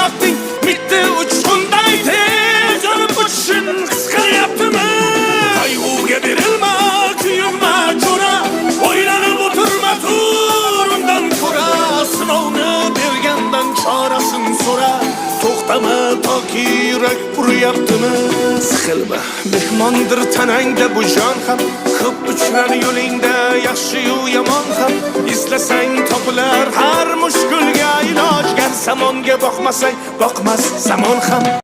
vaqting bitti uchqunday tez yonib o'tishing his qilyaptimi? Qayg'uga berilma, kuyinma jo'ra, o'ylanib o'tirma tur undan ko'ra, sinovni bergandan chorasin so'ra, to'xtama toki yurak uryaptimi? Siqilma, mehmondir tanangda bu jon ham, ko'p uchrar yo'lingda yaxshi-yu yomon ham, izlasang topilar har mushkulga iloj, gar zamonga boqmasang boqmas zamon ham.